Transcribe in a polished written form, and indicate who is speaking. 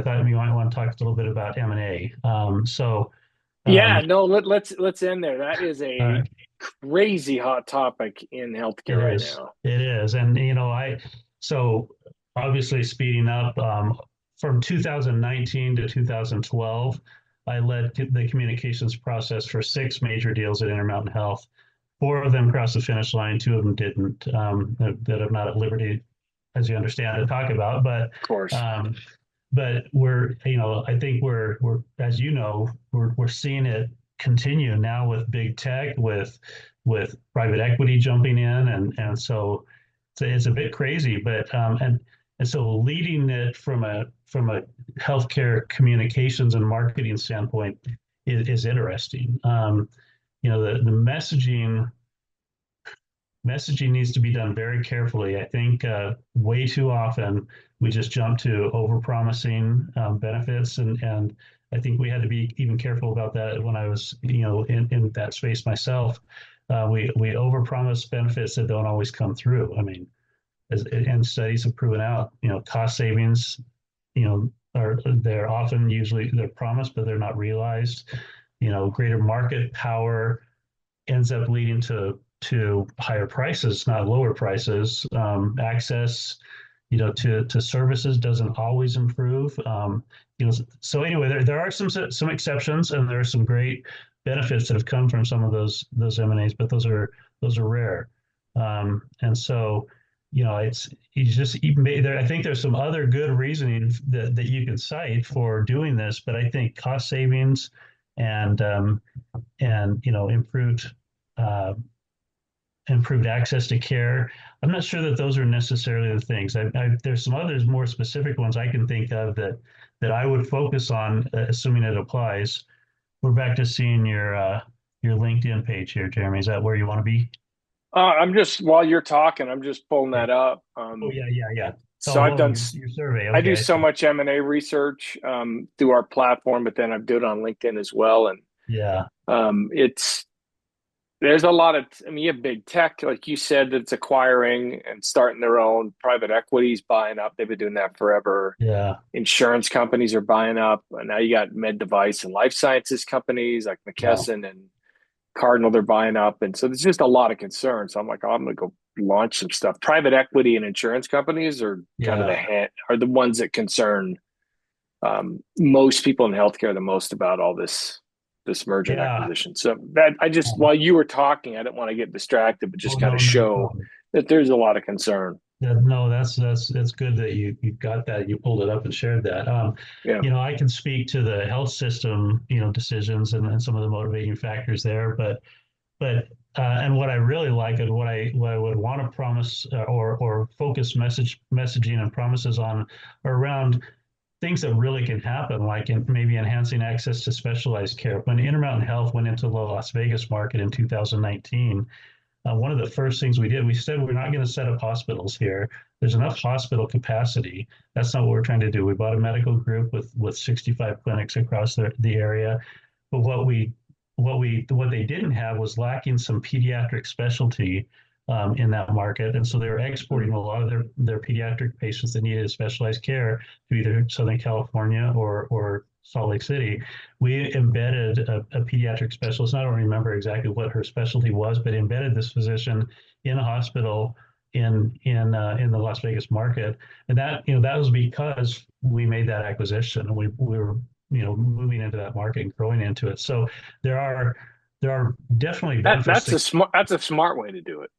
Speaker 1: I thought you might want to talk a little bit about M&A.
Speaker 2: Yeah,
Speaker 1: Um,
Speaker 2: no, let's end there. That is a
Speaker 1: uh,
Speaker 2: crazy hot topic in
Speaker 1: it
Speaker 2: healthcare right
Speaker 1: is,
Speaker 2: now.
Speaker 1: it is, and so obviously speeding up from 2019 to 2012, I led the communications process for six major deals at Intermountain Health. Four of them crossed the finish line. Two of them didn't. That I'm not at liberty, as you understand, to talk about.
Speaker 2: Of course.
Speaker 1: Um, but I think as you know, we're seeing it continue now with big tech, with private equity jumping in, and so it's a bit crazy, but and so leading it from a healthcare communications and marketing standpoint is interesting. The messaging needs to be done very carefully. I think way too often we just jump to overpromising benefits, and I think we had to be even careful about that when I was in that space myself. We overpromise benefits that don't always come through. I mean, and studies have proven out, cost savings, they're often usually they're promised, but they're not realized. Greater market power ends up leading to higher prices, not lower prices. Access, to services doesn't always improve. So anyway, there are some exceptions, and there are some great benefits that have come from some of those M&As, but those are rare. And so, it's you just even there. I think there's some other good reasoning that you can cite for doing this, but I think cost savings and uh, improved access to care. I'm not sure that those are necessarily the things. There's some others more specific ones I can think of that I would focus on, assuming it applies. We're back to seeing your LinkedIn page here, Jeremy. Is that where you want to be?
Speaker 2: I'm just while you're talking, I'm just pulling
Speaker 1: Yeah.
Speaker 2: that up.
Speaker 1: Oh yeah, yeah, yeah.
Speaker 2: So
Speaker 1: Oh,
Speaker 2: I've
Speaker 1: oh,
Speaker 2: done,
Speaker 1: your survey.
Speaker 2: I do
Speaker 1: Okay, I
Speaker 2: so
Speaker 1: see.
Speaker 2: much M&A research through our platform, but then I do it on LinkedIn as well. And
Speaker 1: Yeah,
Speaker 2: it's there's a lot of, I mean, you have big tech, like you said, that's acquiring and starting their own private equities, buying up. They've been doing that forever.
Speaker 1: yeah,
Speaker 2: Insurance companies are buying up, and now you got med device and life sciences companies like
Speaker 1: yeah,
Speaker 2: McKesson and Cardinal. They're buying up, and so there's just a lot of concern. So I'm like, oh, I'm going to go launch some stuff. Private equity and insurance companies are kind of
Speaker 1: yeah,
Speaker 2: are the ones that concern most people in healthcare the most about all this merger and
Speaker 1: yeah.
Speaker 2: acquisition. So that I just
Speaker 1: Um,
Speaker 2: while you were talking, I didn't want to get distracted, but
Speaker 1: oh
Speaker 2: just kind
Speaker 1: no,
Speaker 2: of
Speaker 1: no
Speaker 2: show
Speaker 1: problem.
Speaker 2: that there's a lot of concern.
Speaker 1: No, that's good that you got that. You pulled it up and shared that.
Speaker 2: Yeah.
Speaker 1: I can speak to the health system, decisions and some of the motivating factors there, and what I really like and what I would want to promise or focus messaging and promises on are around things that really can happen, like maybe enhancing access to specialized care. When Intermountain Health went into the Las Vegas market in 2019, one of the first things we did, we said we're not going to set up hospitals here. There's enough hospital capacity. That's not what we're trying to do. We bought a medical group with 65 clinics across the area. But what they didn't have was lacking some pediatric specialty in that market, and so they were exporting a lot of their pediatric patients that needed specialized care to either Southern California or Salt Lake City. We embedded a pediatric specialist. I don't remember exactly what her specialty was, but embedded this physician in a hospital in the Las Vegas market, and that was because we made that acquisition. We were moving into that market and growing into it. So there are there are definitely benefits
Speaker 2: That's
Speaker 1: to.
Speaker 2: a smart way to do it.